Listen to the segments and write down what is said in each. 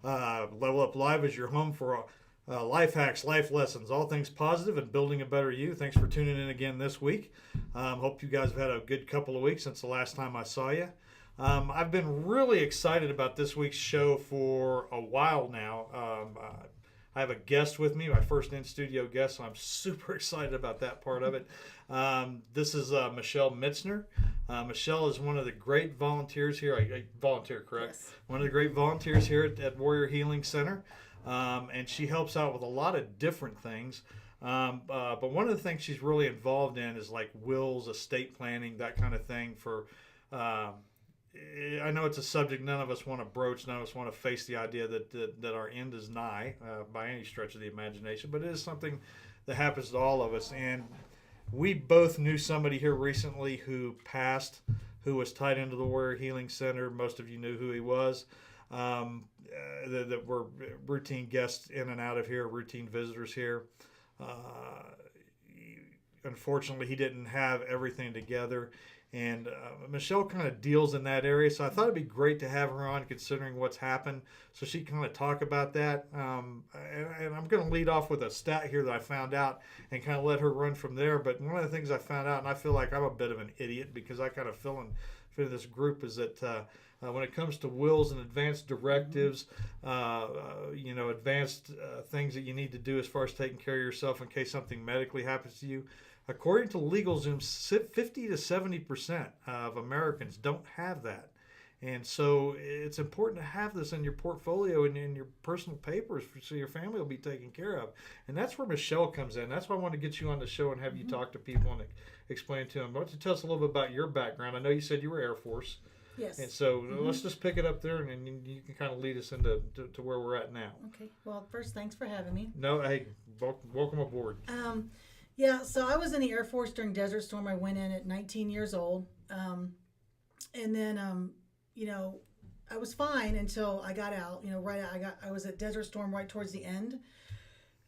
Level Up Live is your home for life hacks, life lessons, all things positive and building a better you. Thanks for tuning in again this week. Hope you guys have had a good couple of weeks since the last time I saw you. I've been really excited about this week's show for a while now. I have a guest with me, my first in-studio guest, so I'm super excited about that part of it. This is Michelle Mitzner. Michelle is one of the great volunteers here. I volunteer, correct? Yes. One of the great volunteers here at Warrior Healing Center. And she helps out with a lot of different things. But one of the things she's really involved in is like wills, estate planning, that kind of thing. I know it's a subject none of us want to broach. None of us want to face the idea that our end is nigh by any stretch of the imagination. But it is something that happens to all of us. And we both knew somebody here recently who passed, who was tied into the Warrior Healing Center. Most of you knew who he was. That were routine guests in and out of here, routine visitors here. Unfortunately, he didn't have everything together. And Michelle kind of deals in that area, so I thought it'd be great to have her on, considering what's happened, so she can kind of talk about that. And I'm going to lead off with a stat here that I found out, and kind of let her run from there. But one of the things I found out, and I feel like I'm a bit of an idiot because I kind of fit in this group, is that when it comes to wills and advanced directives, advanced things that you need to do as far as taking care of yourself in case something medically happens to you. According to LegalZoom, 50 to 70% of Americans don't have that. And so it's important to have this in your portfolio and in your personal papers so your family will be taken care of. And that's where Michelle comes in. That's why I want to get you on the show and have you talk to people and explain to them. Why don't you tell us a little bit about your background? I know you said you were Air Force. Yes. And so let's just pick it up there, and you can kind of lead us into to where we're at now. Okay. Well, first, thanks for having me. No, hey, welcome aboard. Yeah, so I was in the Air Force during Desert Storm. I went in at 19 years old. And then, I was fine until I got out. I was at Desert Storm right towards the end.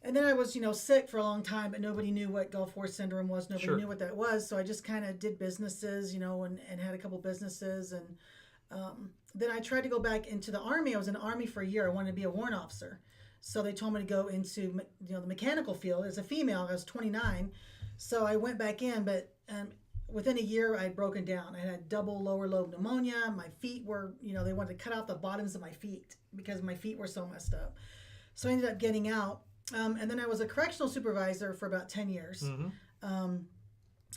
And then I was, sick for a long time, but nobody knew what Gulf War syndrome was. Nobody Sure. knew what that was. So I just kind of did businesses, and had a couple businesses. And then I tried to go back into the Army. I was in the Army for a year. I wanted to be a warrant officer. So they told me to go into, the mechanical field. As a female, I was 29. So I went back in, but within a year, I had broken down. I had double lower lobe pneumonia. My feet were, they wanted to cut off the bottoms of my feet because my feet were so messed up. So I ended up getting out. And then I was a correctional supervisor for about 10 years. Mm-hmm.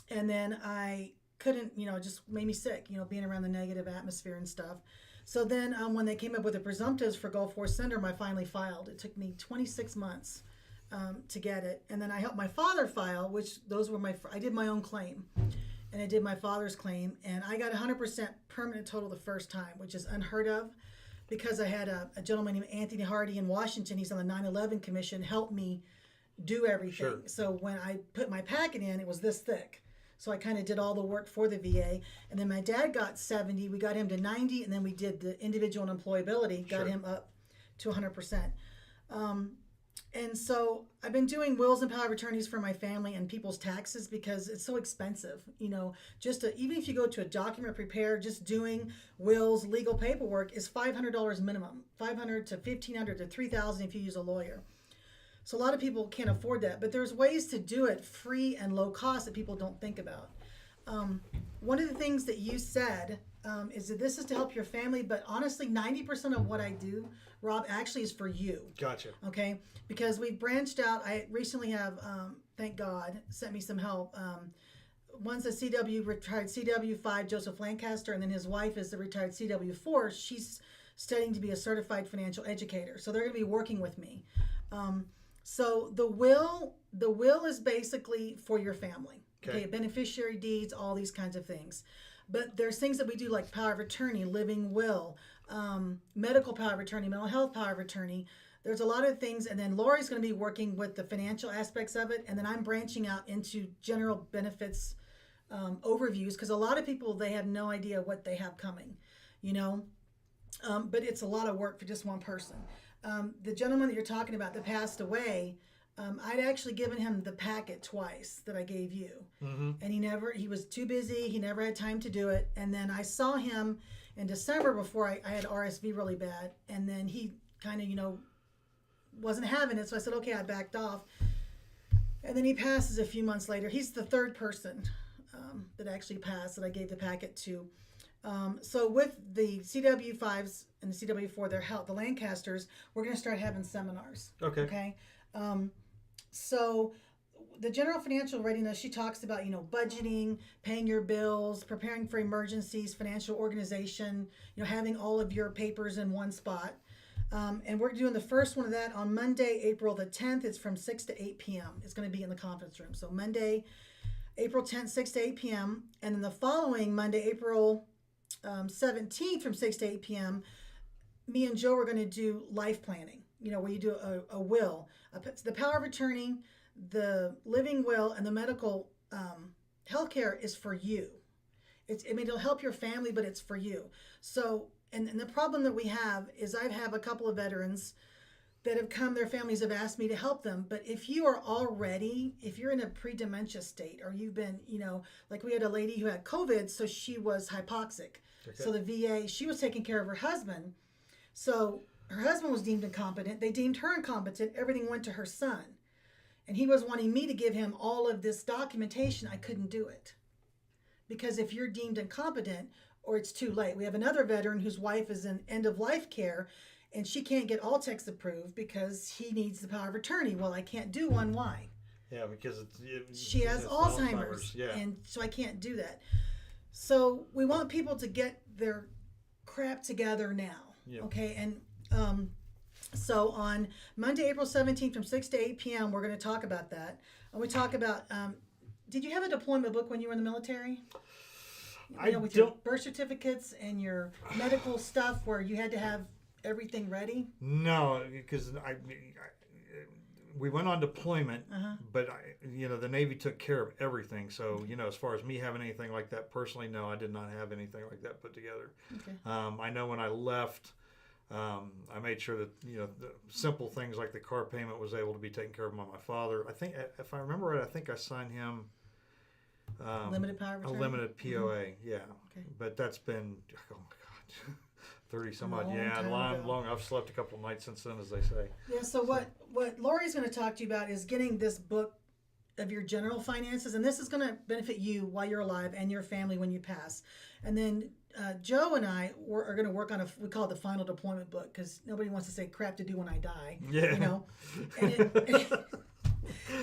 And then I couldn't, it just made me sick, being around the negative atmosphere and stuff. So then when they came up with the presumptives for Gulf War syndrome, I finally filed. It took me 26 months to get it. And then I helped my father file, which I did my own claim. And I did my father's claim. And I got 100% permanent total the first time, which is unheard of, because I had a gentleman named Anthony Hardy in Washington. He's on the 9/11 Commission, helped me do everything. Sure. So when I put my packet in, it was this thick. So I kind of did all the work for the VA. And then my dad got 70. We got him to 90. And then we did the individual and employability, got Sure. him up to 100%. And so I've been doing wills and power of attorneys for my family and people's taxes because it's so expensive. Even if you go to a document prepare, just doing wills, legal paperwork is $500 minimum, $500 to $1,500 to $3,000 if you use a lawyer. So a lot of people can't afford that, but there's ways to do it free and low cost that people don't think about. One of the things that you said is that this is to help your family, but honestly, 90% of what I do, Rob, actually is for you. Gotcha. Okay? Because we've branched out. I recently have, thank God, sent me some help. One's a retired CW5, Joseph Lancaster, and then his wife is the retired CW4. She's studying to be a certified financial educator. So they're going to be working with me. So the will is basically for your family. Okay, beneficiary deeds, all these kinds of things. But there's things that we do like power of attorney, living will, medical power of attorney, mental health power of attorney. There's a lot of things. And then Lori's going to be working with the financial aspects of it. And then I'm branching out into general benefits overviews, because a lot of people, they have no idea what they have coming, but it's a lot of work for just one person. The gentleman that you're talking about that passed away, I'd actually given him the packet twice that I gave you. Mm-hmm. And he was too busy. He never had time to do it. And then I saw him in December before I had RSV really bad. And then he kind of, wasn't having it. So I said, okay, I backed off. And then he passes a few months later. He's the third person that actually passed that I gave the packet to. So with the CW5s and the CW4, the Lancasters, we're going to start having seminars. Okay. Okay. So the general financial readiness, she talks about, budgeting, paying your bills, preparing for emergencies, financial organization, having all of your papers in one spot. And we're doing the first one of that on Monday, April the 10th. It's from 6 to 8 p.m. It's going to be in the conference room. So Monday, April 10th, 6 to 8 p.m. And then the following Monday, April 17th from 6 to 8 p.m., me and Joe are going to do life planning, where you do a will, the power of attorney, the living will, and the medical healthcare is for you. It'll help your family, but it's for you. So, and the problem that we have is I have a couple of veterans that have come, their families have asked me to help them. But if you're in a pre-dementia state, or you've been, like we had a lady who had COVID, so she was hypoxic. Okay. So the VA, she was taking care of her husband. So her husband was deemed incompetent. They deemed her incompetent. Everything went to her son. And he was wanting me to give him all of this documentation. I couldn't do it. Because if you're deemed incompetent, or it's too late. We have another veteran whose wife is in end-of-life care, and she can't get all text approved because he needs the power of attorney. Well, I can't do one. Why? Yeah, because she has Alzheimer's, yeah. And so I can't do that. So we want people to get their crap together now. Yep. Okay, and so on Monday, April 17th from 6 to 8 p.m., we're going to talk about that. And we talk about, did you have a deployment book when you were in the military? With your birth certificates and your medical stuff where you had to have everything ready? No, because we went on deployment, but the Navy took care of everything. So, as far as me having anything like that personally, no, I did not have anything like that put together. Okay. I know when I left, I made sure that, the simple things like the car payment was able to be taken care of by my father. I think, if I remember right, I think I signed him limited power of attorney? A limited POA, Mm-hmm. yeah. Okay. But that's been, oh my God, 30 some odd. Yeah, long. I've slept a couple of nights since then, as they say. Yeah, so what Lori's going to talk to you about is getting this book of your general finances, and this is going to benefit you while you're alive and your family when you pass. And then Joe and I are going to work on we call it the final deployment book, because nobody wants to say crap to do when I die. Yeah.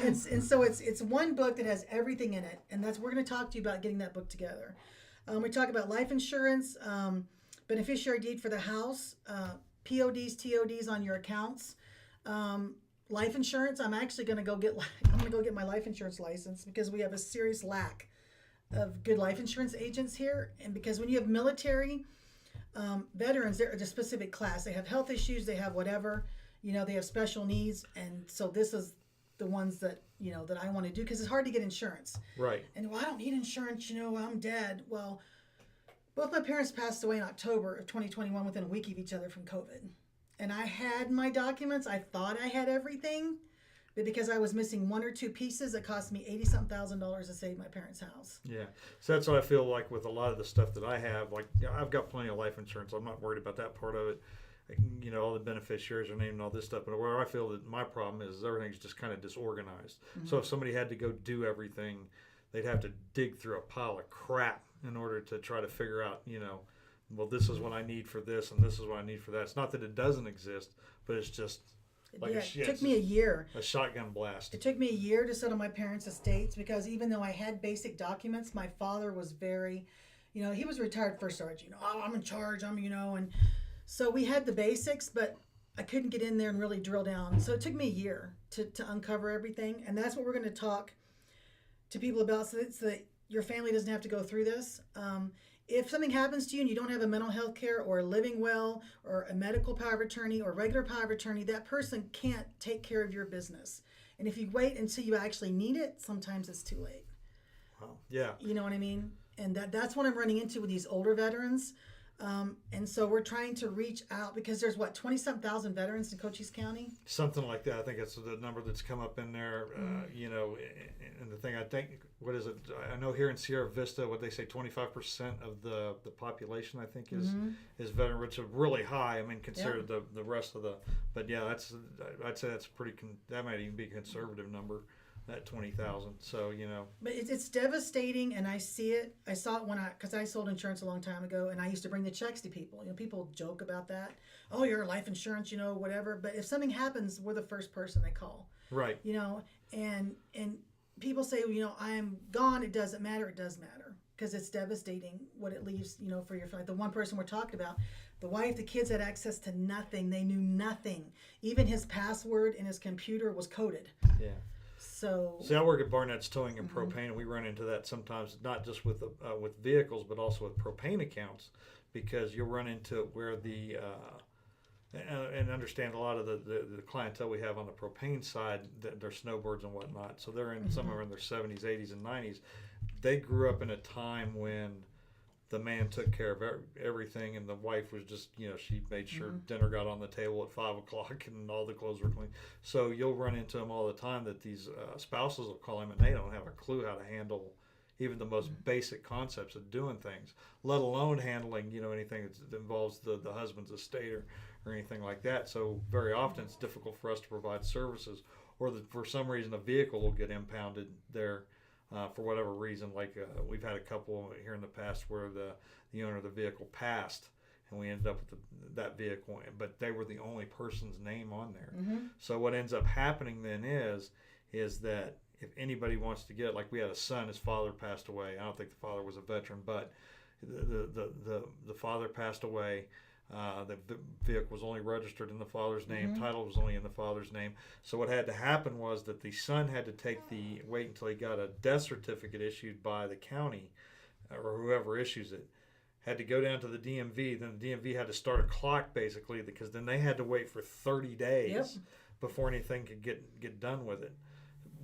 And so it's one book that has everything in it, and we're going to talk to you about getting that book together. We talk about life insurance, beneficiary deed for the house, PODs, TODs on your accounts, life insurance. I'm actually going to go get my life insurance license, because we have a serious lack of good life insurance agents here, and because when you have military veterans, they're a specific class. They have health issues, they have whatever, they have special needs, and so this is the ones that that I want to do, because it's hard to get insurance. Right. And I don't need insurance, I'm dead. Well, both my parents passed away in October of 2021 within a week of each other from COVID. And I had my documents. I thought I had everything, but because I was missing one or two pieces, it cost me $80-something thousand to save my parents' house. Yeah. So that's what I feel like with a lot of the stuff that I have. Like, I've got plenty of life insurance. I'm not worried about that part of it. All the beneficiaries are named and all this stuff. But where I feel that my problem is everything's just kind of disorganized. Mm-hmm. So if somebody had to go do everything, they'd have to dig through a pile of crap in order to try to figure out, well, this is what I need for this and this is what I need for that. It's not that it doesn't exist, but it's just like it took me a year. A shotgun blast. It took me a year to settle my parents' estates, because even though I had basic documents, my father was very, he was a retired first sergeant. I'm in charge, and so we had the basics, but I couldn't get in there and really drill down. So it took me a year to uncover everything, and that's what we're going to talk to people about, so that your family doesn't have to go through this. If something happens to you and you don't have a mental health care or a living will or a medical power of attorney or regular power of attorney, that person can't take care of your business. And if you wait until you actually need it, sometimes it's too late. Wow. Yeah. You know what I mean? And that's what I'm running into with these older veterans. And so we're trying to reach out because there's 20-some thousand veterans in Cochise County. Something like that. I think that's the number that's come up in there. And the thing I think, what is it? I know here in Sierra Vista, what they say, 25% of the population, I think, is veteran, which is really high. I mean, considered the rest of the. But yeah, I'd say that's that might even be a conservative number. That 20,000. So But it's devastating, and I see it. I saw it because I sold insurance a long time ago, and I used to bring the checks to people. people joke about that. Oh, your life insurance, whatever. But if something happens, we're the first person they call. Right. And people say, I am gone. It doesn't matter. It does matter because it's devastating what it leaves, for your family. The one person we're talking about, the wife, the kids had access to nothing. They knew nothing. Even his password in his computer was coded. Yeah. So see, I work at Barnett's Towing and Propane, and we run into that sometimes, not just with vehicles, but also with propane accounts, because you'll run into where and understand a lot of the clientele we have on the propane side, they're snowbirds and whatnot. So they're in some are in their 70s, 80s, and 90s. They grew up in a time when the man took care of everything, and the wife was just, she made sure dinner got on the table at 5 o'clock and all the clothes were clean. So you'll run into them all the time that these spouses will call him and they don't have a clue how to handle even the most basic concepts of doing things, let alone handling, anything that involves the husband's estate or anything like that. So very often it's difficult for us to provide services, or that for some reason a vehicle will get impounded there. For whatever reason, like we've had a couple here in the past where the owner of the vehicle passed, and we ended up with that vehicle, but they were the only person's name on there. So what ends up happening then is that if anybody wants to get, like we had a son, his father passed away. I don't think the father was a veteran, but the father passed away. The vehicle was only registered in the father's name. Title was only in the father's name. So what had to happen was that the son had to wait until he got a death certificate issued by the county or whoever issues it. Had to go down to the DMV. Then the DMV had to start a clock basically, because then they had to wait for 30 days before anything could get done with it,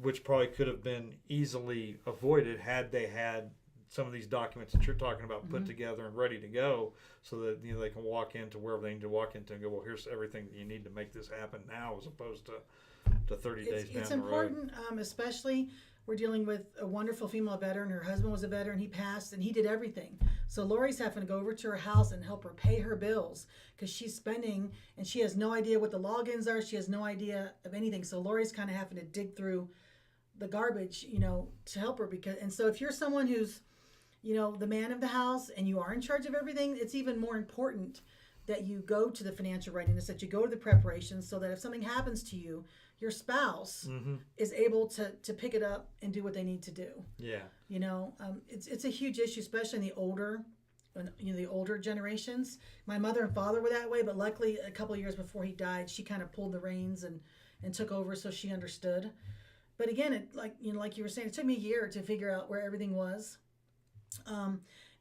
which probably could have been easily avoided had they had some of these documents that you're talking about put together and ready to go, so that they can walk into wherever they need to walk into and go, well, here's everything that you need to make this happen now, as opposed to 30 days down the road. It's important, especially we're dealing with a wonderful female veteran. Her husband was a veteran. He passed, and he did everything. So Lori's having to go over to her house and help her pay her bills because she's spending, and she has no idea what the logins are. She has no idea of anything. So Lori's kind of having to dig through the garbage, to help her. And so if you're someone who's the man of the house and you are in charge of everything, it's even more important that you go to the financial readiness, that you go to the preparations, so that if something happens to you, your spouse is able to pick it up and do what they need to do. Yeah. It's a huge issue, especially in the older generations. My mother and father were that way, but luckily a couple of years before he died, she kind of pulled the reins and took over, so she understood. But again, like you were saying, it took me a year to figure out where everything was.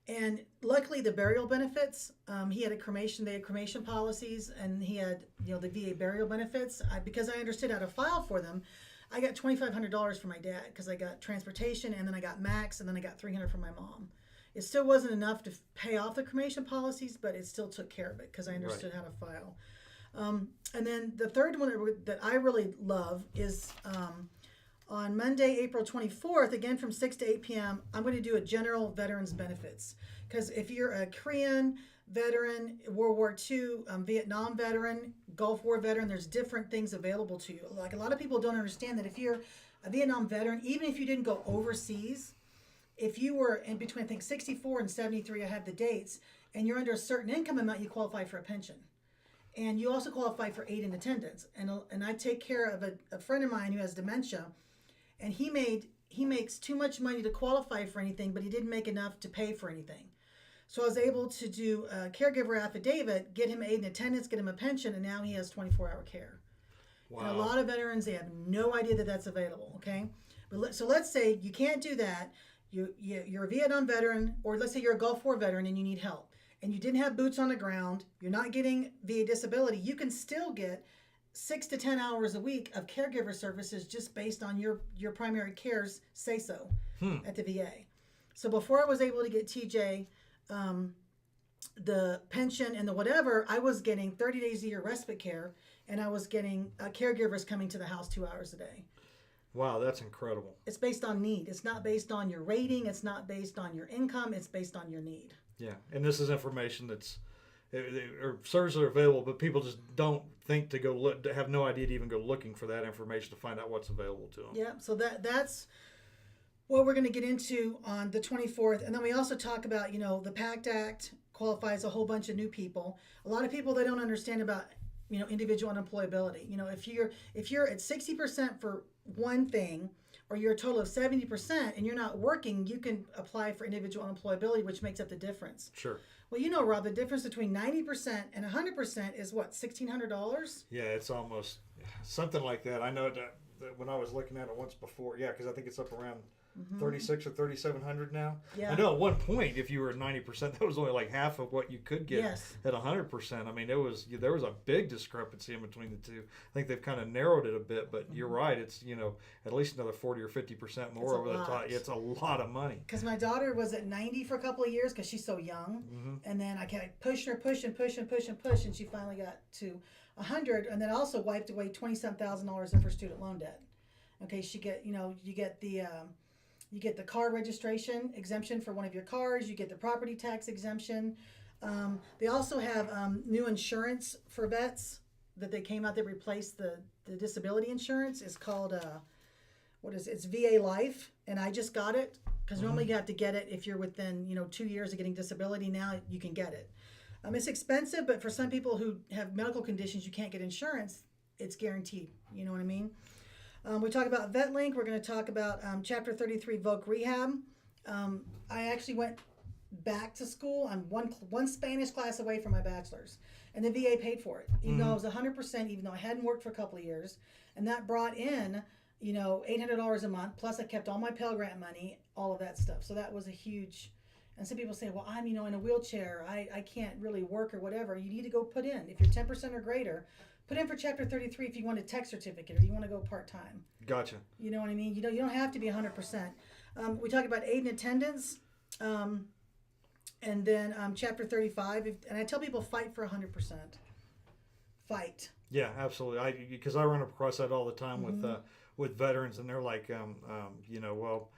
And luckily the burial benefits, he had they had cremation policies, and he had, the VA burial benefits. Because I understood how to file for them, I got $2,500 for my dad because I got transportation, and then I got max, and then I got $300 for my mom. It still wasn't enough to pay off the cremation policies, but it still took care of it because I understood how to file. And then the third one that I really love is, on Monday, April 24th, again from 6 to 8 p.m., I'm going to do a general veterans benefits. Because if you're a Korean veteran, World War II, Vietnam veteran, Gulf War veteran, there's different things available to you. Like, a lot of people don't understand that if you're a Vietnam veteran, even if you didn't go overseas, if you were in between, I think, 64 and 73, I have the dates, and you're under a certain income amount, you qualify for a pension. And you also qualify for aid in attendance. And I take care of a friend of mine who has dementia, and he makes too much money to qualify for anything, but he didn't make enough to pay for anything. So I was able to do a caregiver affidavit, get him aid in attendance, get him a pension, and now he has 24-hour care. Wow. And a lot of veterans, they have no idea that that's available, okay? So let's say you can't do that. You're a Vietnam veteran, or let's say you're a Gulf War veteran and you need help, and you didn't have boots on the ground, you're not getting VA disability, you can still get 6 to 10 hours a week of caregiver services just based on your primary care's say-so at the VA. So before I was able to get TJ the pension and the whatever, I was getting 30 days a year respite care, and I was getting caregivers coming to the house 2 hours a day. Wow, that's incredible. It's based on need. It's not based on your rating. It's not based on your income. It's based on your need. Yeah, and this is information that's or services are available, but people just don't think to go look, have no idea to even go looking for that information to find out what's available to them. Yeah, so that's what we're going to get into on the 24th. And then we also talk about, the PACT Act qualifies a whole bunch of new people. A lot of people, they don't understand about, individual unemployability. If you're at 60% for one thing, or you're a total of 70% and you're not working, you can apply for individual unemployability, which makes up the difference. Sure. Well, Rob, the difference between 90% and 100% is what, $1,600? Yeah, it's almost something like that. I know that when I was looking at it once before, because I think it's up around 36 or 3,700 now. Yeah. I know at one point, if you were at 90%, that was only like half of what you could get at 100%. I mean, there was a big discrepancy in between the two. I think they've kind of narrowed it a bit, but you're right. It's at least another 40 or 50% more over the top. It's a lot of money. Because my daughter was at 90 for a couple of years because she's so young, and then I kept pushing her, push, and she finally got to 100, and then also wiped away $27,000 in for student loan debt. Okay, you get the car registration exemption for one of your cars. You get the property tax exemption. They also have new insurance for vets that they came out that replaced the disability insurance. It's called, it's VA Life. And I just got it because normally you have to get it if you're within, 2 years of getting disability. Now you can get it. It's expensive, but for some people who have medical conditions you can't get insurance, it's guaranteed. You know what I mean? We talk about VetLink. We're going to talk about Chapter 33 Voc Rehab. I actually went back to school. I'm one Spanish class away from my bachelor's, and the VA paid for it, even though I was 100%, even though I hadn't worked for a couple of years, and that brought in, $800 a month. Plus, I kept all my Pell Grant money, all of that stuff. So that was a huge. And some people say, well, I'm in a wheelchair. I can't really work or whatever. You need to go put in if you're 10% or greater. Put in for Chapter 33 if you want a tech certificate or you want to go part-time. Gotcha. You know what I mean? You don't have to be 100%. We talk about aid and attendance, and then Chapter 35. And I tell people fight for 100%. Fight. Yeah, absolutely. Because I run across that all the time with veterans, and they're like, well,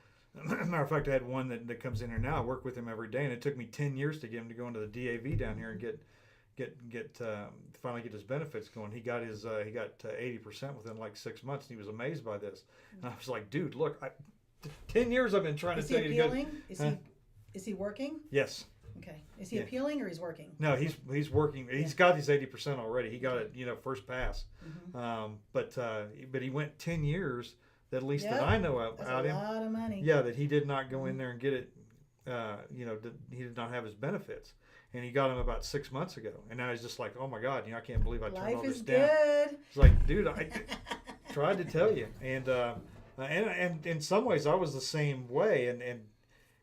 matter of fact, I had one that comes in here now. I work with him every day, and it took me 10 years to get him to go into the DAV down here and finally get his benefits going. He got 80% within like 6 months, and he was amazed by this. And I was like, dude, look, 10 years I've been trying to tell you to go. Is he working? Yes. Okay. Is he appealing or he's working? No, he's working. He's got his 80% already. He got it, first pass. But he went 10 years. At least that I know about him. That's a lot of money. Yeah, that he did not go in there and get it. He did not have his benefits. And he got him about 6 months ago, and now he's just like, "Oh my God, I can't believe I turned all this down." Life is good. It's like, dude, I tried to tell you, and in some ways, I was the same way.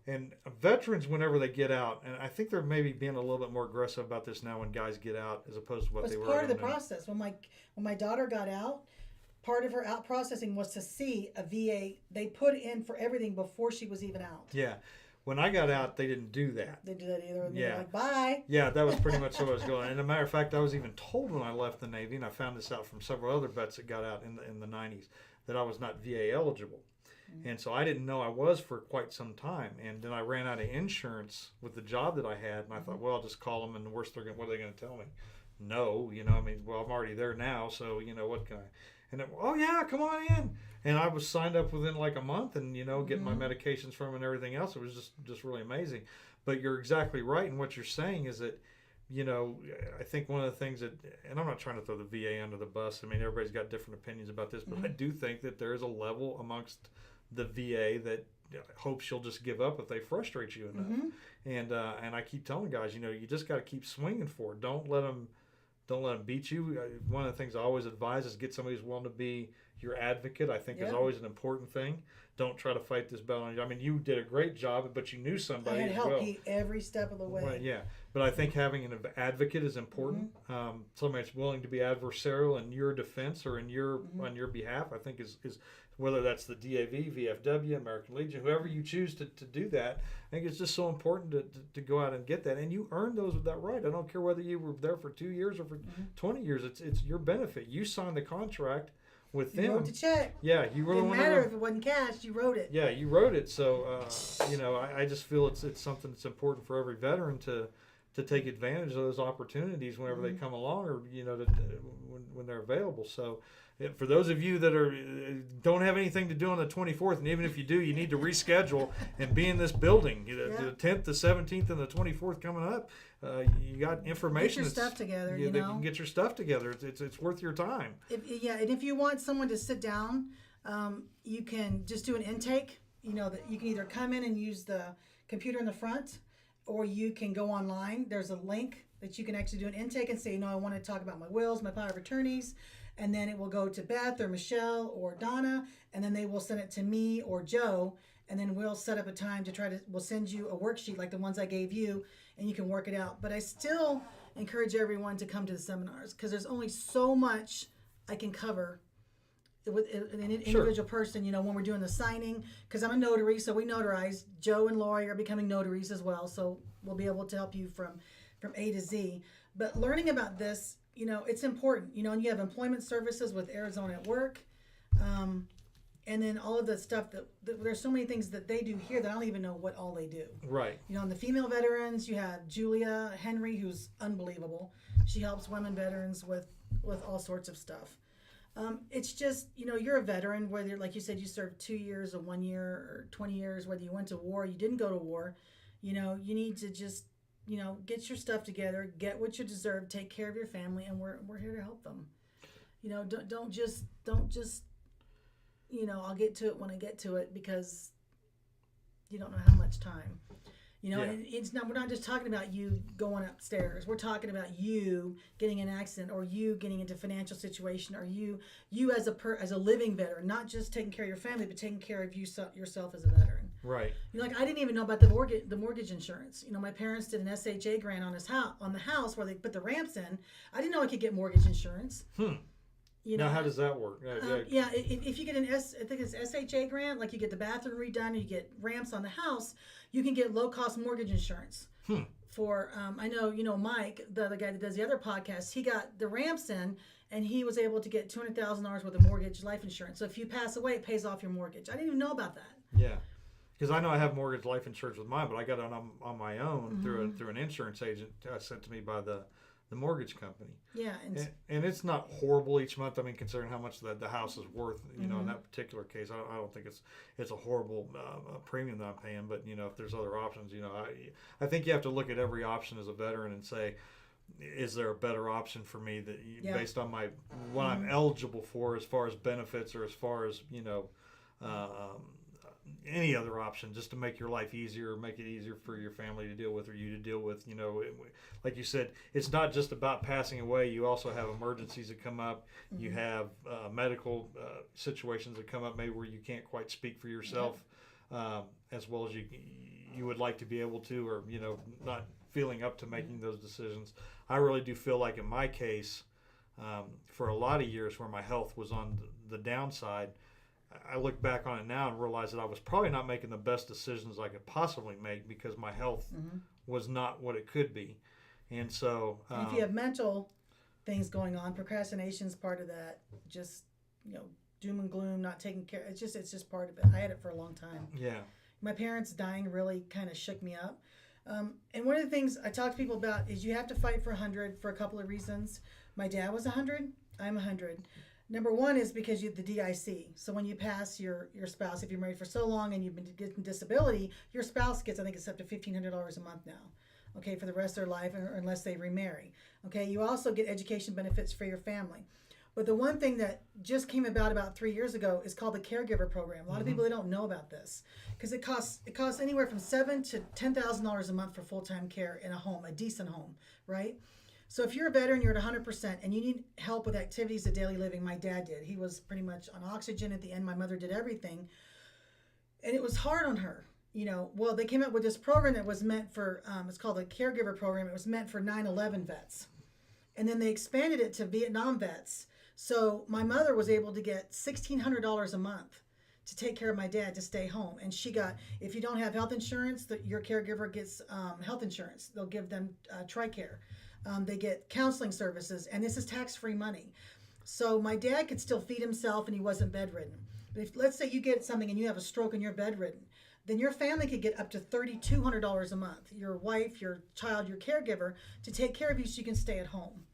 And veterans, whenever they get out, and I think they're maybe being a little bit more aggressive about this now when guys get out, as opposed to what they were. It's part of the process. When my daughter got out, part of her out processing was to see a VA. They put in for everything before she was even out. Yeah. When I got out, they didn't do that. They did that either. And they were like, bye. Yeah, that was pretty much what I was going. And as a matter of fact, I was even told when I left the Navy, and I found this out from several other vets that got out in the 90s, that I was not VA eligible. And so I didn't know I was for quite some time. And then I ran out of insurance with the job that I had, and I thought, well, I'll just call them, and the worst what are they going to tell me? No, well, I'm already there now, so what can I? And then, oh yeah, come on in. And I was signed up within like a month, and getting my medications from and everything else. It was just really amazing. But you're exactly right, and what you're saying is that, I think one of the things that, and I'm not trying to throw the VA under the bus. I mean, everybody's got different opinions about this, but I do think that there is a level amongst the VA that hopes you'll just give up if they frustrate you enough. And I keep telling guys, you just got to keep swinging for it. Don't let them beat you. One of the things I always advise is get somebody who's willing to be, your advocate, I think, is Yeah. always an important thing. Don't try to fight this battle. I mean, you did a great job, but you knew I somebody had as help well. every step of the way. Well, yeah, but I think having an advocate is important. Somebody that's willing to be adversarial in your defense or in your on your behalf, I think is whether that's the DAV, VFW, American Legion, whoever you choose to do that. I think it's just so important to go out and get that, and you earn those with that right. I don't care whether you were there for 2 years or for 20 years. It's your benefit. You signed the contract with them. You wrote the check. Yeah, you were the Didn't one. matter if it wasn't cash. You wrote it. Yeah, you wrote it. So, I just feel it's something that's important for every veteran to take advantage of those opportunities whenever they come along, or when they're available. So, for those of you that don't have anything to do on the 24th, and even if you do, you need to reschedule and be in this building. The 10th, the 17th, and the 24th coming up. You got information. Get your stuff together. You can get your stuff together. It's worth your time. And if you want someone to sit down, you can just do an intake. That you can either come in and use the computer in the front, or you can go online. There's a link that you can actually do an intake and say, I want to talk about my wills, my power of attorneys, and then it will go to Beth or Michelle or Donna, and then they will send it to me or Joe, and then we'll set up a time we'll send you a worksheet like the ones I gave you, and you can work it out. But I still encourage everyone to come to the seminars, because there's only so much I can cover with an individual person, when we're doing the signing, because I'm a notary, so we notarize. Joe and Lori are becoming notaries as well, so we'll be able to help you from A to Z. But learning about this, it's important, and you have employment services with Arizona at Work, and then all of the stuff that there's so many things that they do here that I don't even know what all they do. Right. On the female veterans, you have Julia Henry, who's unbelievable. She helps women veterans with all sorts of stuff. It's just, you're a veteran, whether, like you said, you served 2 years or 1 year or 20 years, whether you went to war, you didn't go to war, you need to just, get your stuff together, get what you deserve, take care of your family, and we're here to help them. Don't just, I'll get to it when I get to it, because you don't know how much time. And we're not just talking about you going upstairs. We're talking about you getting in an accident, or you getting into financial situation, or you as a living veteran, not just taking care of your family, but taking care of yourself as a veteran. Right. I didn't even know about the mortgage insurance. My parents did an SHA grant on the house where they put the ramps in. I didn't know I could get mortgage insurance. Now, how does that work? If you get I think it's SHA grant, like you get the bathroom redone, or you get ramps on the house, you can get low-cost mortgage insurance. For I know, Mike, the other guy that does the other podcast, he got the ramps in, and he was able to get $200,000 worth of mortgage life insurance. So if you pass away, it pays off your mortgage. I didn't even know about that. Yeah. Because I know I have mortgage life insurance with mine, but I got it on my own through an insurance agent sent to me by the mortgage company. Yeah. And it's not horrible each month. I mean, considering how much the house is worth, in that particular case, I don't think it's a horrible premium that I'm paying. But, if there's other options, I think you have to look at every option as a veteran and say, is there a better option for me based on what I'm eligible for as far as benefits, or as far as, any other option, just to make your life easier, make it easier for your family to deal with, or you to deal with. Like you said, it's not just about passing away. You also have emergencies that come up. You have medical situations that come up, maybe where you can't quite speak for yourself as well as you would like to be able to, or not feeling up to making those decisions. I really do feel like in my case, for a lot of years where my health was on the downside, I look back on it now and realize that I was probably not making the best decisions I could possibly make, because my health was not what it could be. And so... and if you have mental things going on, procrastination is part of that. Just, doom and gloom, not taking care. It's just part of it. I had it for a long time. Yeah. My parents dying really kind of shook me up. And one of the things I talk to people about is you have to fight for 100 for a couple of reasons. My dad was 100. I'm 100. Number one is because you have the DIC. So when you pass your spouse, if you're married for so long and you've been getting disability, your spouse gets, I think it's up to $1,500 a month now, okay, for the rest of their life, or unless they remarry. Okay, you also get education benefits for your family. But the one thing that just came about 3 years ago is called the caregiver program. A lot of people, they don't know about this, because it costs anywhere from $7,000 to $10,000 a month for full-time care in a home, a decent home, right? So if you're a veteran, you're at 100%, and you need help with activities of daily living. My dad did. He was pretty much on oxygen at the end. My mother did everything, and it was hard on her. Well, they came up with this program that was meant for, it's called a caregiver program. It was meant for 9/11 vets. And then they expanded it to Vietnam vets. So my mother was able to get $1,600 a month to take care of my dad to stay home. And she got, if you don't have health insurance, your caregiver gets health insurance. They'll give them TRICARE. They get counseling services, and this is tax-free money. So my dad could still feed himself, and he wasn't bedridden. But if, let's say you get something and you have a stroke and you're bedridden, then your family could get up to $3,200 a month. Your wife, your child, your caregiver, to take care of you so you can stay at home.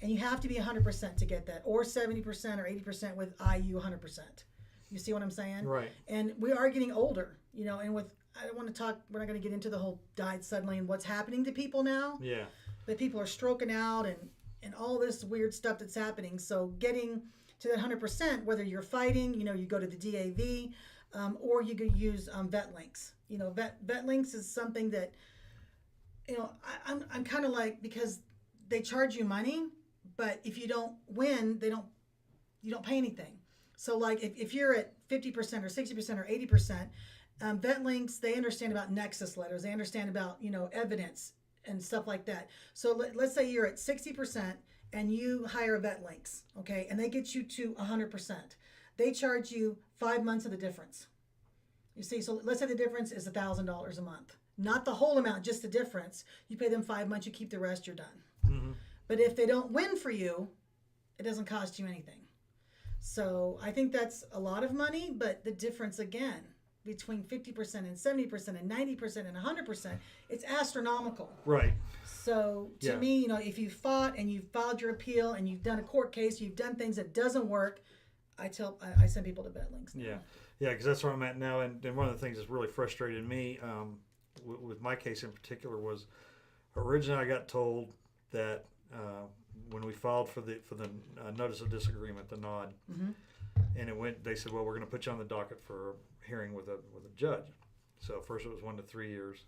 And you have to be 100% to get that, or 70% or 80% with IU 100%. You see what I'm saying? Right. And we are getting older, and I don't want to talk, we're not going to get into the whole died suddenly and what's happening to people now. Yeah. But people are stroking out and all this weird stuff that's happening. So getting to that 100%, whether you're fighting, you go to the DAV, or you could use vet links. Vet links is something that, I'm kind of like, because they charge you money, but if you don't win, you don't pay anything. So like if you're at 50% or 60% or 80%, vet links, they understand about nexus letters. They understand about, evidence and stuff like that. So let's say you're at 60% and you hire vet links, okay? And they get you to 100%. They charge you 5 months of the difference. You see, so let's say the difference is $1,000 a month. Not the whole amount, just the difference. You pay them 5 months, you keep the rest, you're done. Mm-hmm. But if they don't win for you, it doesn't cost you anything. So I think that's a lot of money, but the difference again between 50% and 70% and 90% and 100%, it's astronomical. Right. So to me, if you fought and you filed your appeal and you've done a court case, you've done things that doesn't work, I send people to vet links. Yeah, because that's where I'm at now. And one of the things that's really frustrated me with my case in particular was originally I got told that when we filed for the notice of disagreement, the nod, mm-hmm. and they said, well, we're going to put you on the docket for a hearing with a judge. So first it was 1 to 3 years,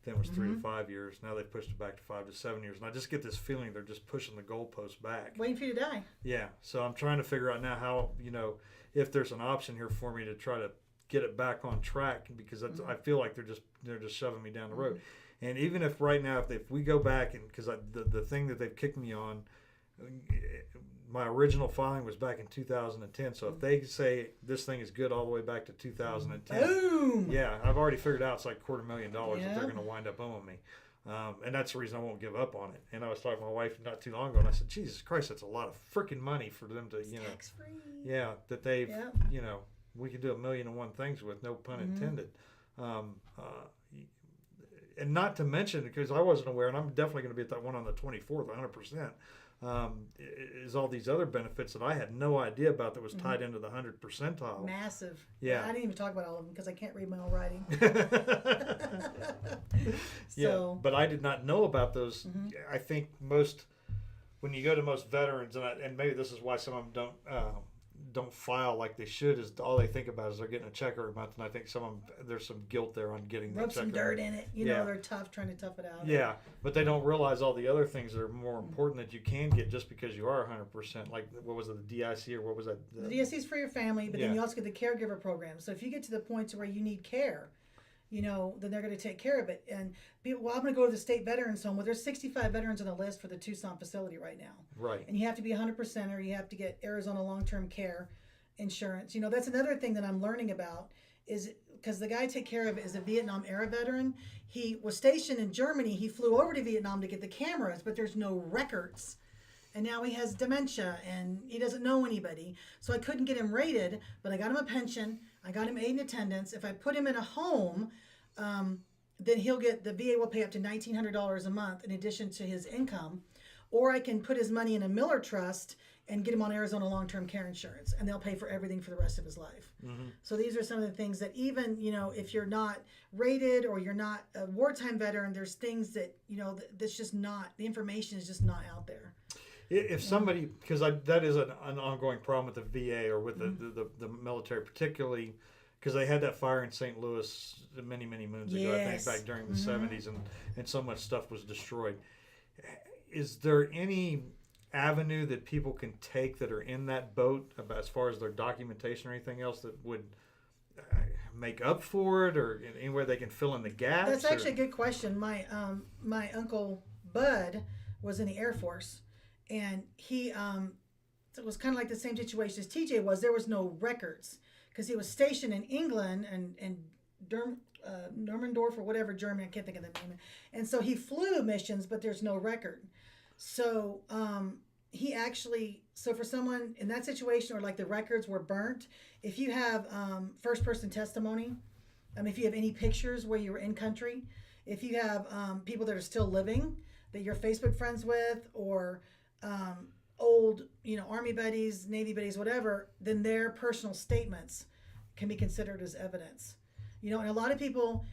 then it was 3 to 5 years. Now they've pushed it back to 5 to 7 years, and I just get this feeling they're just pushing the goalposts back. Waiting for you to die. Yeah. So I'm trying to figure out now how, if there's an option here for me to try to get it back on track, because that's, I feel like they're just shoving me down the road. And even if right now, if we go back, and because the thing that they've kicked me on, my original filing was back in 2010. So if they say this thing is good all the way back to 2010, boom! Yeah, I've already figured out it's like $250,000 that they're going to wind up owing me. And that's the reason I won't give up on it. And I was talking to my wife not too long ago, and I said, Jesus Christ, that's a lot of freaking money for them to, tax-free. Yeah, that they've, we could do 1,000,001 things with, no pun intended. And not to mention, because I wasn't aware, and I'm definitely going to be at that one on the 24th, 100%, is all these other benefits that I had no idea about that was tied into the 100 percentile. Massive. Yeah. I didn't even talk about all of them because I can't read my own writing. Yeah, but I did not know about those. I think when you go to most veterans, and maybe this is why some of them don't file like they should, is all they think about is they're getting a check every month, and I think there's some guilt there on getting that check. Rub some dirt in it, they're trying to tough it out. Yeah, but they don't realize all the other things that are more important that you can get just because you are 100%. Like, what was it, the DIC, or what was that? The DIC is for your family, but then you also get the caregiver program. So if you get to the point where you need care, then they're going to take care of it. And I'm going to go to the state veterans home. Well, there's 65 veterans on the list for the Tucson facility right now. Right. And you have to be 100%, or you have to get Arizona long-term care insurance. That's another thing that I'm learning about, is because the guy I take care of is a Vietnam era veteran. He was stationed in Germany. He flew over to Vietnam to get the cameras, but there's no records. And now he has dementia and he doesn't know anybody. So I couldn't get him rated, but I got him a pension. I got him aid and attendance. If I put him in a home, then the VA will pay up to $1,900 a month in addition to his income. Or I can put his money in a Miller Trust and get him on Arizona long-term care insurance, and they'll pay for everything for the rest of his life. So these are some of the things that even, if you're not rated or you're not a wartime veteran, there's things that, that's just not, the information is just not out there. If somebody, because that is an ongoing problem with the VA or with the military, particularly because they had that fire in St. Louis many, many moons ago, I think back during the 70s, and so much stuff was destroyed. is there any avenue that people can take that are in that boat about as far as their documentation or anything else that would make up for it, or anywhere they can fill in the gaps? That's actually a good question. My uncle Bud was in the Air Force, and he it was kind of like the same situation as TJ was. There was no records because he was stationed in England and Normandorf or whatever, Germany. I can't think of the name. And so he flew missions, but there's no record. So he actually, so for someone in that situation, or like the records were burnt, if you have first person testimony, if you have any pictures where you were in country, if you have people that are still living that you're Facebook friends with, or old, Army buddies, Navy buddies, whatever, then their personal statements can be considered as evidence. And a lot of people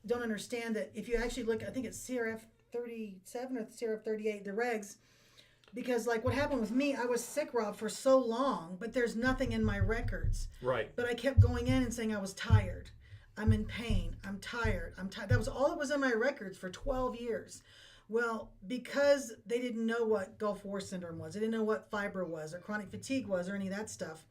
don't understand that if you actually look, I think it's CRF 37 or CRF 38, the regs, because like what happened with me, I was sick, Rob, for so long, but there's nothing in my records. Right. But I kept going in and saying I was tired. I'm in pain. I'm tired. That was all that was in my records for 12 years. Well, because they didn't know what Gulf War syndrome was, they didn't know what fibro was or chronic fatigue was or any of that stuff.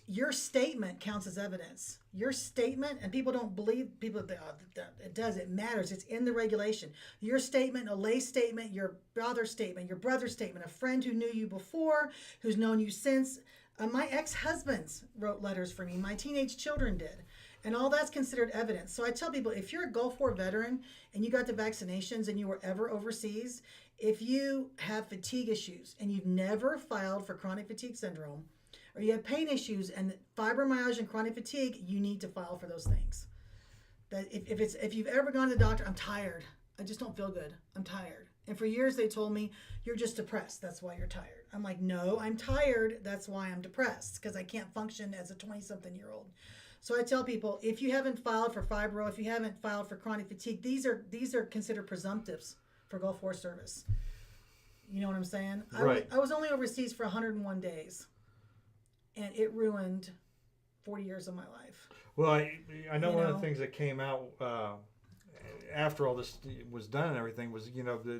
Your statement counts as evidence. Your statement, and people don't believe, people, it does, it matters. It's in the regulation. Your statement, a lay statement, your brother's statement, a friend who knew you before, who's known you since. My ex-husbands wrote letters for me. My teenage children did. And all that's considered evidence. So I tell people, if you're a Gulf War veteran and you got the vaccinations and you were ever overseas, if you have fatigue issues and you've never filed for chronic fatigue syndrome, or you have pain issues and fibromyalgia and chronic fatigue, you need to file for those things. That if you've ever gone to the doctor, I'm tired. I just don't feel good. I'm tired. And for years they told me, you're just depressed. That's why you're tired. I'm like, no, I'm tired. That's why I'm depressed, because I can't function as a 20-something-year-old. So I tell people, if you haven't filed for fibro, if you haven't filed for chronic fatigue, these are considered presumptives for Gulf War service. You know what I'm saying? Right. I was only overseas for 101 days. And it ruined 40 years of my life. Well, I know one of the things that came out after all this was done and everything was,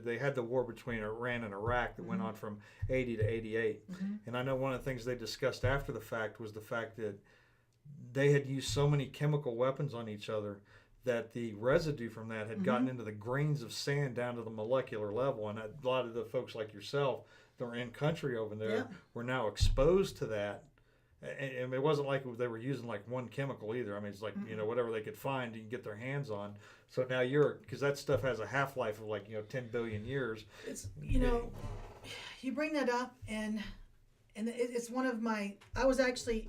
they had the war between Iran and Iraq that went on from 80 to 88. Mm-hmm. And I know one of the things they discussed after the fact was the fact that they had used so many chemical weapons on each other that the residue from that had gotten into the grains of sand down to the molecular level. And a lot of the folks like yourself that were in country over there were now exposed to that. And it wasn't like they were using like one chemical either. I mean, it's like, whatever they could find, you can get their hands on. So now because that stuff has a half-life of like, 10 billion years. It's, you bring that up and it's one of I was actually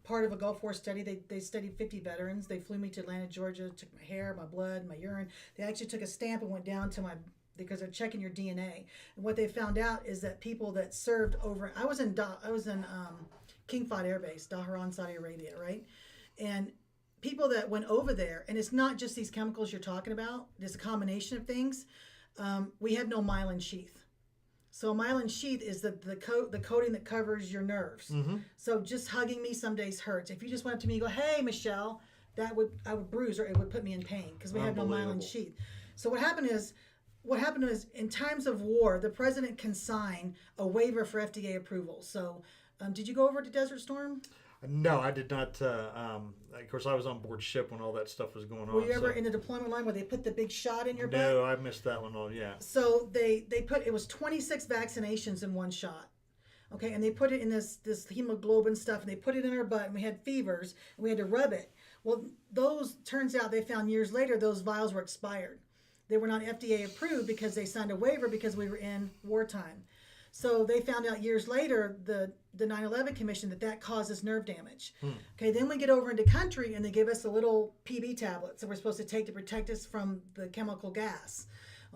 part of a Gulf War study. They studied 50 veterans. They flew me to Atlanta, Georgia, took my hair, my blood, my urine. They actually took a stamp and went down to because they're checking your DNA. And what they found out is that people that served over, I was in King Fahd Air Base, Dhahran, Saudi Arabia, right? And people that went over there, and it's not just these chemicals you're talking about, there's a combination of things. We have no myelin sheath. So a myelin sheath is the coating that covers your nerves. Mm-hmm. So just hugging me some days hurts. If you just went up to me and go, hey, Michelle, I would bruise, or it would put me in pain because we have no myelin sheath. So what happened is in times of war, the president can sign a waiver for FDA approval. So did you go over to Desert Storm? No, I did not. Of course, I was on board ship when all that stuff was going on. Were you ever in the deployment line where they put the big shot in your butt? No, I missed that one. Yeah. So they put, it was 26 vaccinations in one shot. Okay, and they put it in this hemoglobin stuff, and they put it in our butt, and we had fevers, and we had to rub it. Well, turns out they found years later those vials were expired. They were not FDA approved because they signed a waiver because we were in wartime. So they found out years later, the 9/11 Commission, that causes nerve damage. Okay, then we get over into country and they give us a little PB tablets that we're supposed to take to protect us from the chemical gas.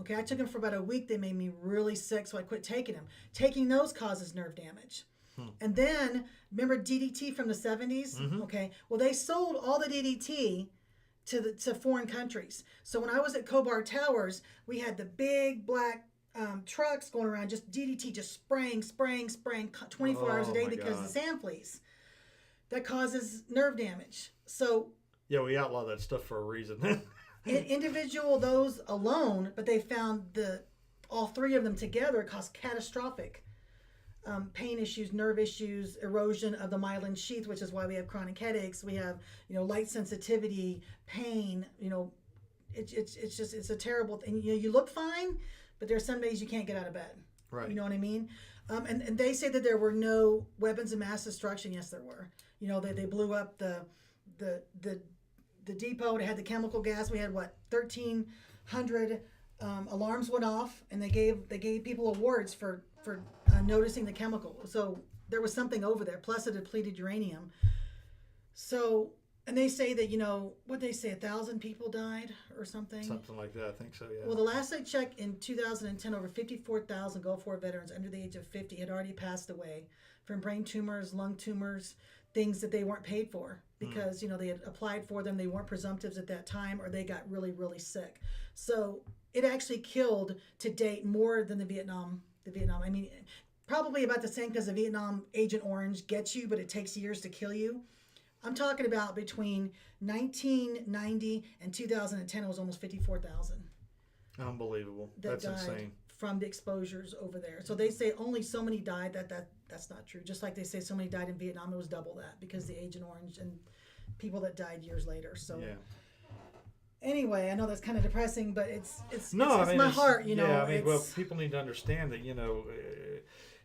Okay, I took them for about a week. They made me really sick, so I quit taking them. Taking those causes nerve damage. And then, remember DDT from the 70s? Mm-hmm. Okay, well, they sold all the DDT to foreign countries. So when I was at Khobar Towers, we had the big black trucks going around, just DDT, just spraying 24 hours a day because of the sand fleas. That causes nerve damage. So yeah, we outlaw that stuff for a reason. individual, those alone, but they found the all three of them together cause catastrophic pain issues, nerve issues, erosion of the myelin sheath, which is why we have chronic headaches. We have, light sensitivity, pain. It's a terrible thing. You look fine, but there's some days you can't get out of bed. Right. You know what I mean? And they say that there were no weapons of mass destruction. Yes, there were. They blew up the depot. It had the chemical gas. We had 1,300 alarms went off, and they gave people awards for noticing the chemical. So there was something over there. Plus, it depleted uranium. So, and they say that what they say, 1,000 people died or something. Something like that. I think so. Yeah. Well, the last I checked in 2010, over 54,000 Gulf War veterans under the age of 50 had already passed away from brain tumors, lung tumors, things that they weren't paid for because they had applied for them. They weren't presumptives at that time, or they got really, really sick. So it actually killed to date more than the Vietnam. I mean, probably about the same because the Vietnam Agent Orange gets you, but it takes years to kill you. I'm talking about between 1990 and 2010, it was almost 54,000. Unbelievable. That's insane. From the exposures over there. So they say only so many died. That's not true. Just like they say so many died in Vietnam, it was double that because the Agent Orange and people that died years later. So anyway, I know that's kind of depressing, but it's my heart. Well, people need to understand that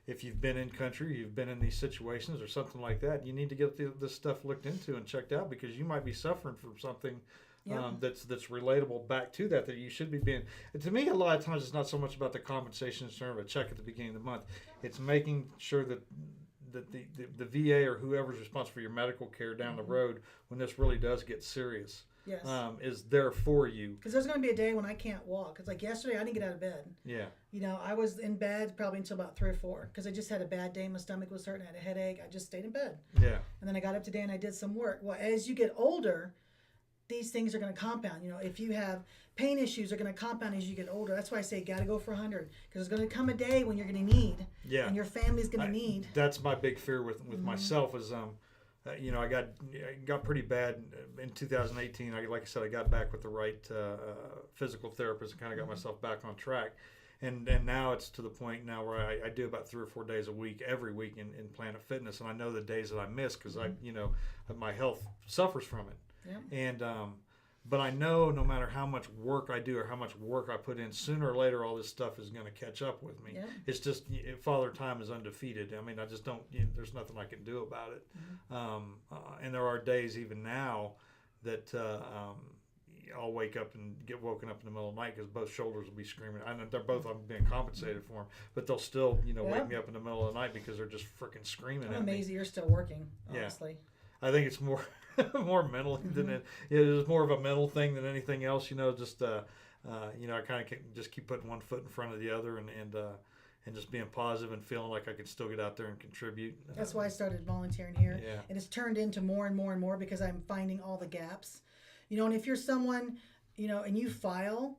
if you've been in country, you've been in these situations or something like that, you need to get this stuff looked into and checked out because you might be suffering from something that's relatable back to that you should be being. To me, a lot of times it's not so much about the compensation in terms of a check at the beginning of the month. It's making sure that the VA or whoever's responsible for your medical care down the road when this really does get serious. Yes. Is there for you. Because there's going to be a day when I can't walk. It's like yesterday, I didn't get out of bed. Yeah. I was in bed probably until about 3 or 4 because I just had a bad day. My stomach was hurting. I had a headache. I just stayed in bed. Yeah. And then I got up today and I did some work. Well, as you get older, these things are going to compound. If you have pain issues, are going to compound as you get older. That's why I say got to go for 100 because there's going to come a day when you're going to need. Yeah. And your family's going to need. That's my big fear with myself is I got pretty bad in 2018. Like I said, I got back with the right physical therapist and kind of got myself back on track. And now it's to the point now where I do about 3 or 4 days a week, every week in Planet Fitness. And I know the days that I miss because my health suffers from it. Yeah. And but I know no matter how much work I do or how much work I put in, sooner or later all this stuff is going to catch up with me. Yeah. It's just Father Time is undefeated. I mean, I just don't. There's nothing I can do about it. And there are days even now that I'll wake up and get woken up in the middle of the night because both shoulders will be screaming. I know they're both. I'm being compensated for them, but they'll still wake me up in the middle of the night because they're just freaking screaming at me. I'm amazed that you're still working. Honestly. Yeah. I think it's more mental than it is. More of a mental thing than anything else. Just I kind of just keep putting one foot in front of the other and just being positive and feeling like I can still get out there and contribute. That's why I started volunteering here. Yeah. And it's turned into more and more and more because I'm finding all the gaps. And if you're someone, and you file,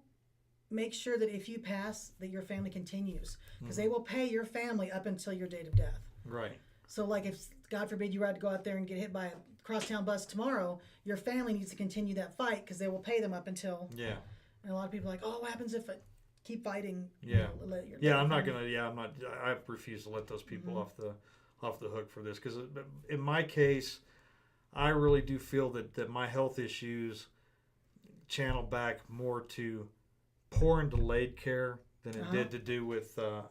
make sure that if you pass, that your family continues because they will pay your family up until your date of death. Right. So like if, God forbid, you had to go out there and get hit by a crosstown bus tomorrow, your family needs to continue that fight because they will pay them up until. Yeah. And a lot of people are like, oh, what happens if I keep fighting? Yeah. I'm not going to, I refuse to let those people off the hook for this because in my case, I really do feel that my health issues channel back more to poor and delayed care than it did to do with the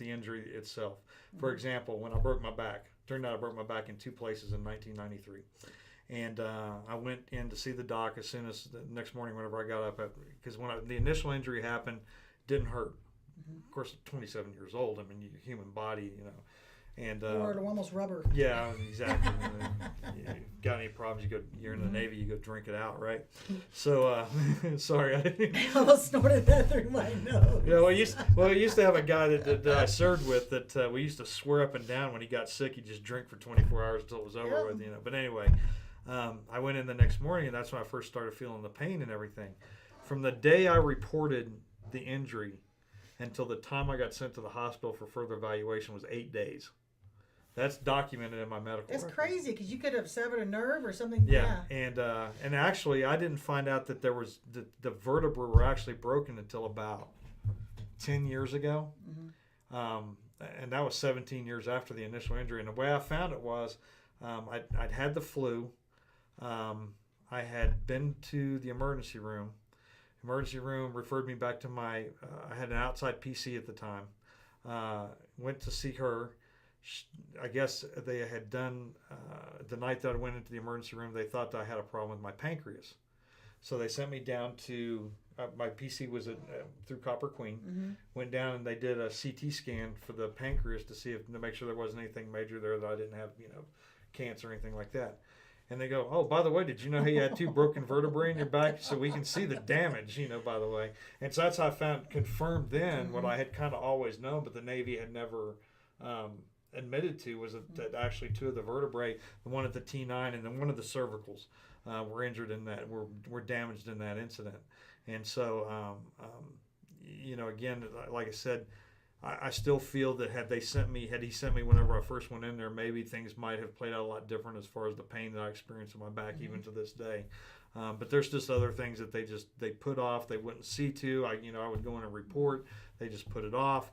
injury itself. For example, when I broke my back, turned out I broke my back in 2 places in 1993. And I went in to see the doc as soon as the next morning whenever I got up. Because when the initial injury happened, didn't hurt. Of course, 27 years old. I mean, human body, And or almost rubber. Yeah, exactly. You got any problems? You're in the Navy. You go drink it out, right? So sorry, I almost snorted that through my nose. Yeah, we used to have a guy that I served with that we used to swear up and down when he got sick, he'd just drink for 24 hours until it was over with. But anyway, I went in the next morning, and that's when I first started feeling the pain and everything. From the day I reported the injury until the time I got sent to the hospital for further evaluation was 8 days. That's documented in my medical record. That's crazy because you could have severed a nerve or something. Yeah. And actually I didn't find out that there was the vertebrae were actually broken until about 10 years ago. And that was 17 years after the initial injury. And the way I found it was I'd had the flu. I had been to the emergency room. Emergency room referred me back to I had an outside PC at the time. Went to see her. I guess they had done, the night that I went into the emergency room, they thought that I had a problem with my pancreas. So they sent me down to, my PC was through Copper Queen. Went down and they did a CT scan for the pancreas to make sure there wasn't anything major there, that I didn't have, cancer or anything like that. And they go, oh, by the way, did you know you had 2 broken vertebrae in your back? So we can see the damage, by the way. And so that's how I confirmed then what I had kind of always known, but the Navy had never admitted to, was that actually 2 of the vertebrae, the one at the T9 and then one of the cervicals, were injured in that, were damaged in that incident. And so, again, like I said, I still feel that had he sent me whenever I first went in there, maybe things might have played out a lot different as far as the pain that I experienced in my back, even to this day. But there's just other things that they put off. They wouldn't see to. I would go in and report. They just put it off.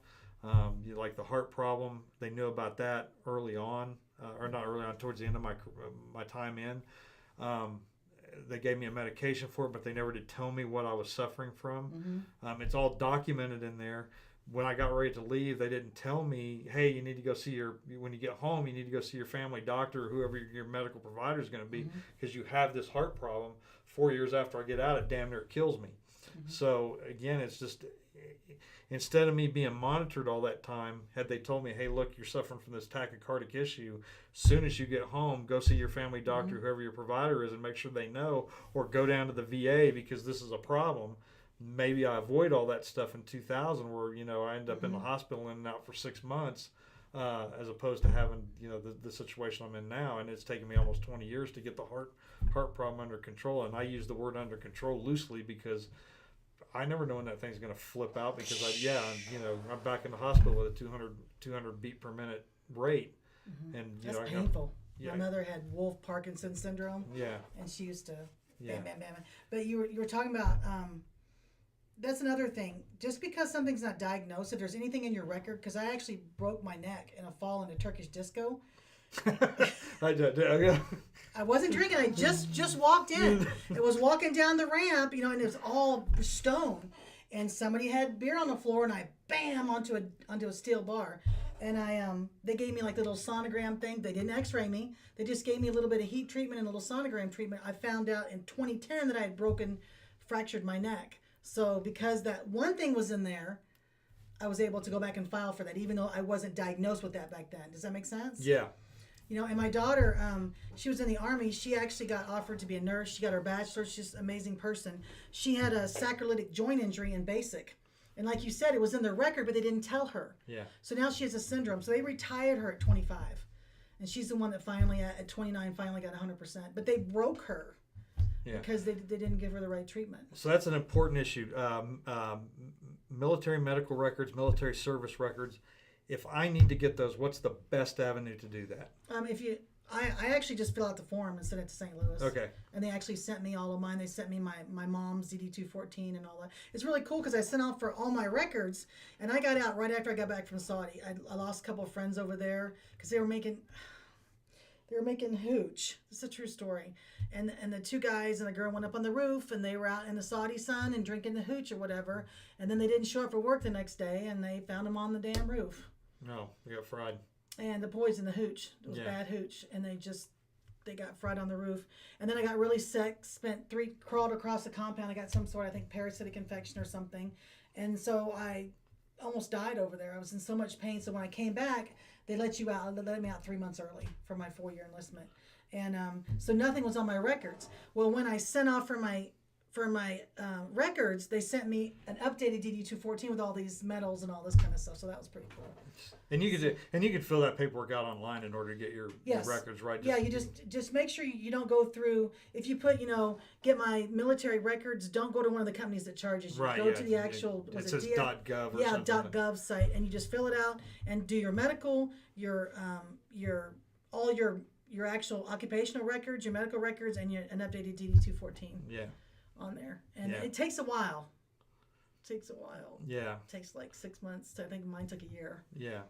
Like the heart problem, they knew about that early on, or not early on, towards the end of my time in. They gave me a medication for it, but they never did tell me what I was suffering from. It's all documented in there. When I got ready to leave, they didn't tell me, hey, you need to go when you get home, you need to go see your family doctor or whoever your medical provider is going to be, because you have this heart problem. 4 years after I get out, it damn near kills me. So again, it's just, instead of me being monitored all that time, had they told me, hey, look, you're suffering from this tachycardic issue, as soon as you get home, go see your family doctor, whoever your provider is, and make sure they know, or go down to the VA because this is a problem. Maybe I avoid all that stuff in 2000, where I end up in the hospital in and out for 6 months, as opposed to having the situation I'm in now. And it's taken me almost 20 years to get the heart problem under control. And I use the word under control loosely because I never know when that thing's going to flip out, because I'm back in the hospital with a 200 beat per minute rate, and that's painful. My mother had Wolff Parkinson syndrome. Yeah, and she used to bam, bam, bam. But you were talking about. That's another thing. Just because something's not diagnosed, if there's anything in your record, because I actually broke my neck in a fall in a Turkish disco. I wasn't drinking. I just walked in. It was walking down the ramp, and it was all stone. And somebody had beer on the floor, and I bam onto a steel bar. And they gave me like a little sonogram thing. They didn't X-ray me. They just gave me a little bit of heat treatment and a little sonogram treatment. I found out in 2010 that I had fractured my neck. So because that one thing was in there, I was able to go back and file for that, even though I wasn't diagnosed with that back then. Does that make sense? Yeah. And my daughter, she was in the Army. She actually got offered to be a nurse. She got her bachelor's. She's an amazing person. She had a sacroiliac joint injury in basic. And like you said, it was in their record, but they didn't tell her. Yeah. So now she has a syndrome. So they retired her at 25. And she's the one that finally, at 29, finally got 100%. But they broke her. Yeah. Because they didn't give her the right treatment. So that's an important issue. Military medical records, military service records. If I need to get those, what's the best avenue to do that? I actually just fill out the form and send it to St. Louis. Okay. And they actually sent me all of mine. They sent me my mom's DD-214 and all that. It's really cool because I sent out for all my records, and I got out right after I got back from Saudi. I lost a couple of friends over there because they were making hooch. It's a true story. And the 2 guys and a girl went up on the roof, and they were out in the Saudi sun and drinking the hooch or whatever. And then they didn't show up for work the next day, and they found them on the damn roof. No, they got fried. And the poison, the hooch. It was bad hooch. And they got fried on the roof. And then I got really sick, crawled across the compound. I got some sort of, I think, parasitic infection or something. And so I almost died over there. I was in so much pain. So when I came back, they let me out 3 months early for my 4-year enlistment. And so nothing was on my records. Well, when I sent off for my records, they sent me an updated DD-214 with all these medals and all this kind of stuff. So that was pretty cool. And you could fill that paperwork out online in order to get your records right. You just make sure you don't go through. If you put get my military records, don't go to one of the companies that charges you. Right, go to the actual it says .gov or something. .gov site, and you just fill it out and do your medical, your actual occupational records, your medical records, and an updated DD-214. Yeah. On there, and it takes a while takes a while. Yeah. It takes like 6 months. I think mine took a year. Yeah.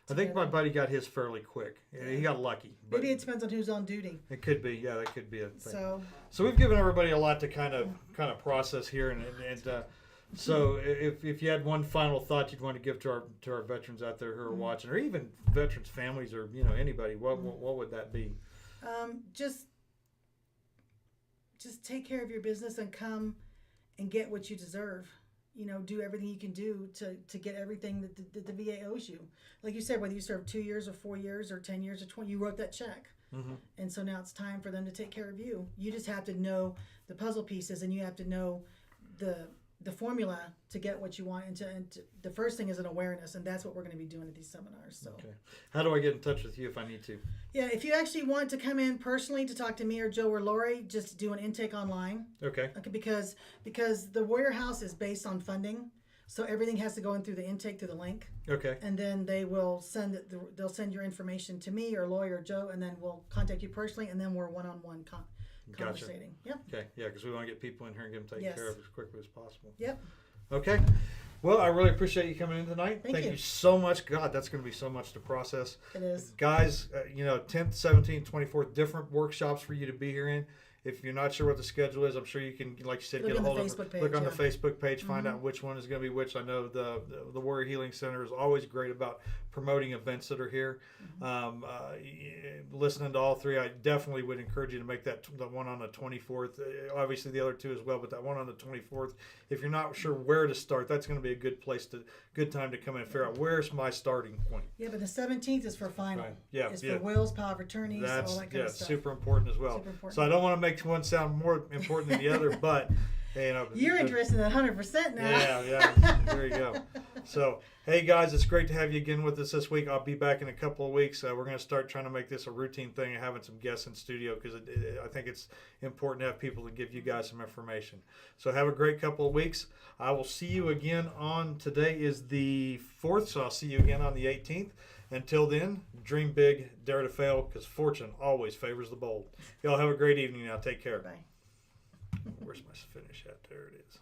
I think my buddy got his fairly quick. He got lucky. But maybe it depends on who's on duty. It could be. Yeah, that could be a thing. So we've given everybody a lot to kind of process here, and so if you had one final thought you'd want to give to our veterans out there who are watching, or even veterans' families, or anybody, what would that be? Just take care of your business and come and get what you deserve. Do everything you can do to get everything that the VA owes you. Like you said, whether you serve 2 years or 4 years or 10 years or 20, you wrote that check. Mm-hmm. And so now it's time for them to take care of you. You just have to know the puzzle pieces, and you have to know the formula to get what you want. And the first thing is an awareness, and that's what we're going to be doing at these seminars. So, okay. How do I get in touch with you if I need to? Yeah, if you actually want to come in personally to talk to me or Joe or Lori, just do an intake online. Okay. Because the Warrior House is based on funding, so everything has to go in through the intake through the link. Okay. And then they will they'll send your information to me or Lori or Joe, and then we'll contact you personally, and then we're one-on-one conversating. Gotcha. Yep. Okay. Yeah, because we want to get people in here and get them taken care of as quickly as possible. Yep. Okay. Well, I really appreciate you coming in tonight. Thank you you so much. God, that's going to be so much to process. It is. Guys, 10th, 17th, 24th, different workshops for you to be here in. If you're not sure what the schedule is, I'm sure you can, like you said, get a hold of them. Look on the Facebook page, find out which one is going to be which. I know the Warrior Healing Center is always great about promoting events that are here. Listening to all three, I definitely would encourage you to make the one on the 24th. Obviously, the other two as well, but that one on the 24th. If you're not sure where to start, that's going to be a good time to come in and figure out where's my starting point. Yeah, but the 17th is for final. Right. Yeah, it's for wills, power of attorneys, all that kind of stuff. Super important as well. So I don't want to make one sound more important than the other, but you're interested in 100% now. Yeah. There you go. So, hey guys, it's great to have you again with us this week. I'll be back in a couple of weeks. We're going to start trying to make this a routine thing and having some guests in studio because I think it's important to have people to give you guys some information. So have a great couple of weeks. I will see you again today is the 4th, so I'll see you again on the 18th. Until then, dream big, dare to fail, because fortune always favors the bold. Y'all have a great evening now. Take care. Bye. Where's my finish at? There it is.